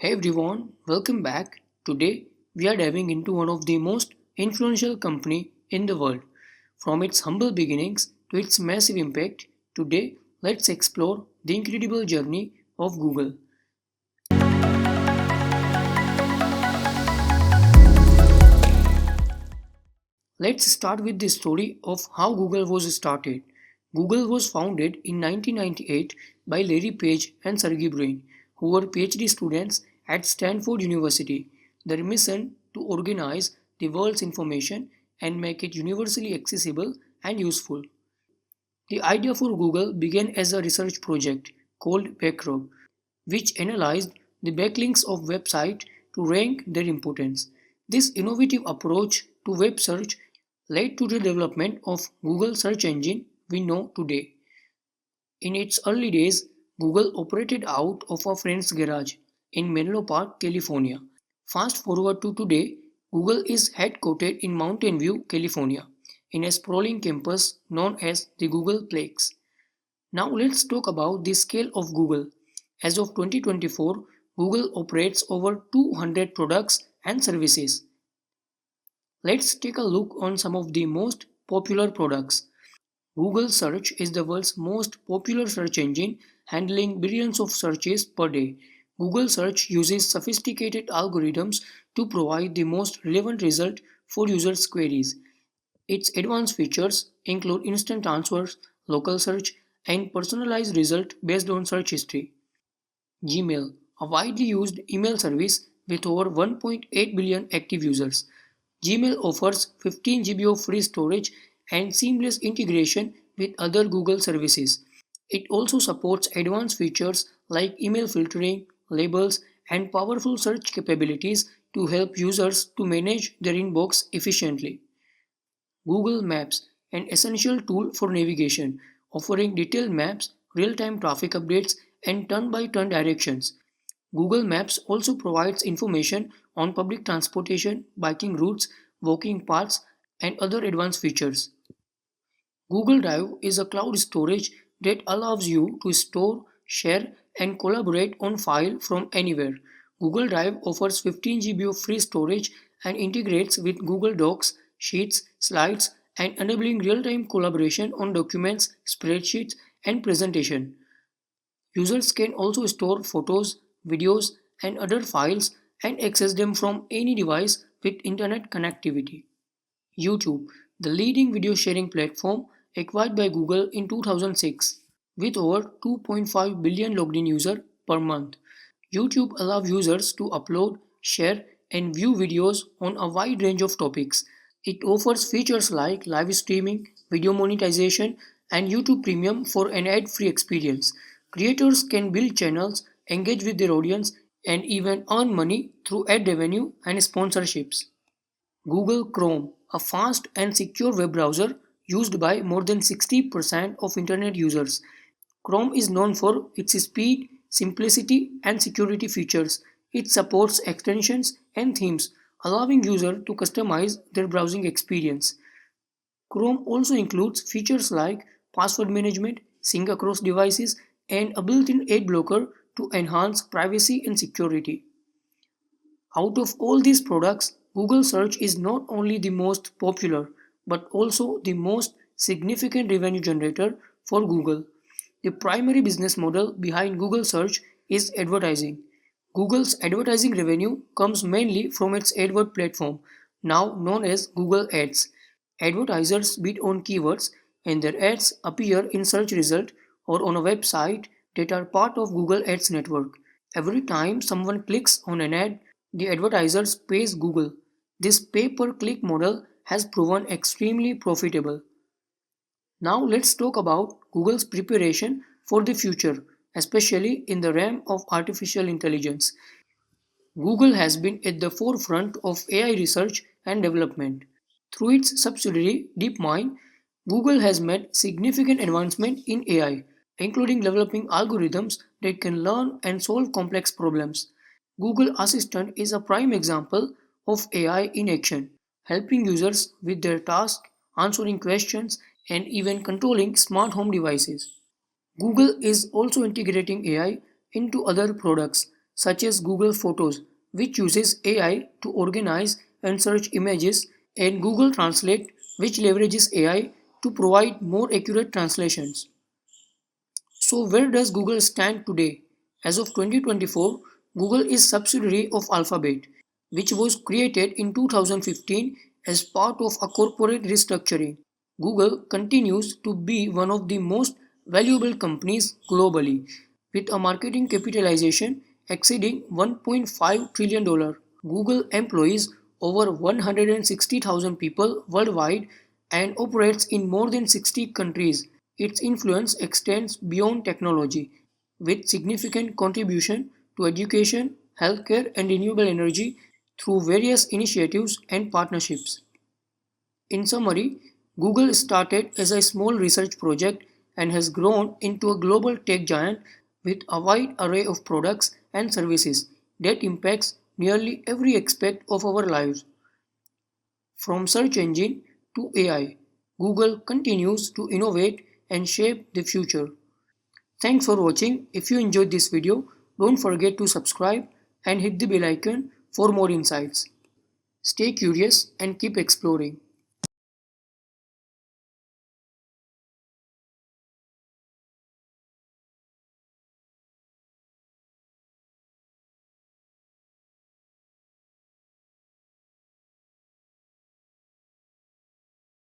Hey everyone, welcome back. Today we are diving into one of the most influential company in the world. From its humble beginnings to its massive impact, today let's explore the incredible journey of Google. Let's start with the story of how Google was started. Google was founded in 1998 by Larry Page and Sergey Brin, who were PhD students at Stanford University. Their mission to organize the world's information and make it universally accessible and useful. The idea for Google began as a research project called Backrub, which analyzed the backlinks of websites to rank their importance. This innovative approach to web search led to the development of Google search engine we know today. In its early days, Google operated out of a friend's garage in Menlo Park, California. Fast forward to today, Google is headquartered in Mountain View, California, in a sprawling campus known as the Googleplex. Now let's talk about the scale of Google. As of 2024, Google operates over 200 products and services. Let's take a look on some of the most popular products. Google Search is the world's most popular search engine, handling billions of searches per day. Google Search uses sophisticated algorithms to provide the most relevant result for users' queries. Its advanced features include instant answers, local search, and personalized results based on search history. Gmail, a widely used email service with over 1.8 billion active users. Gmail offers 15 GB of free storage and seamless integration with other Google services. It also supports advanced features like email filtering, labels, and powerful search capabilities to help users to manage their inbox efficiently. Google Maps, an essential tool for navigation, offering detailed maps, real-time traffic updates, and turn-by-turn directions. Google Maps also provides information on public transportation, biking routes, walking paths, and other advanced features. Google Drive is a cloud storage that allows you to store, share, and collaborate on file from anywhere. Google Drive offers 15 GB of free storage and integrates with Google Docs, Sheets, Slides, and enabling real-time collaboration on documents, spreadsheets, and presentation. Users can also store photos, videos, and other files and access them from any device with internet connectivity. YouTube, the leading video sharing platform acquired by Google in 2006 with over 2.5 billion logged in users per month. YouTube allows users to upload, share, and view videos on a wide range of topics. It offers features like live streaming, video monetization, and YouTube Premium for an ad free experience. Creators can build channels, engage with their audience, and even earn money through ad revenue and sponsorships. Google Chrome, a fast and secure web browser used by more than 60% of internet users. Chrome is known for its speed, simplicity, and security features. It supports extensions and themes, allowing users to customize their browsing experience. Chrome also includes features like password management, sync across devices, and a built-in ad blocker to enhance privacy and security. Out of all these products, Google Search is not only the most popular but also the most significant revenue generator for Google. The primary business model behind Google Search is advertising. Google's advertising revenue comes mainly from its AdWord platform, now known as Google Ads. Advertisers bid on keywords and their ads appear in search results or on a website that are part of Google Ads network. Every time someone clicks on an ad, the advertisers pays Google. This pay-per-click model has proven extremely profitable. Now let's talk about Google's preparation for the future, especially in the realm of artificial intelligence. Google has been at the forefront of AI research and development. Through its subsidiary DeepMind, Google has made significant advancement in AI, including developing algorithms that can learn and solve complex problems. Google Assistant is a prime example of AI in action, helping users with their tasks, answering questions, and even controlling smart home devices. Google is also integrating AI into other products such as Google Photos, which uses AI to organize and search images, and Google Translate, which leverages AI to provide more accurate translations. So, where does Google stand today? As of 2024, Google is subsidiary of Alphabet, which was created in 2015 as part of a corporate restructuring. Google continues to be one of the most valuable companies globally, with a marketing capitalization exceeding $1.5 trillion. Google employs over 160,000 people worldwide and operates in more than 60 countries. Its influence extends beyond technology, with significant contribution to education, healthcare, and renewable energy through various initiatives and partnerships. In summary, Google started as a small research project and has grown into a global tech giant with a wide array of products and services that impacts nearly every aspect of our lives. From search engine to AI, Google continues to innovate and shape the future. Thanks for watching. If you enjoyed this video, don't forget to subscribe and hit the bell icon for more insights. Stay curious and keep exploring.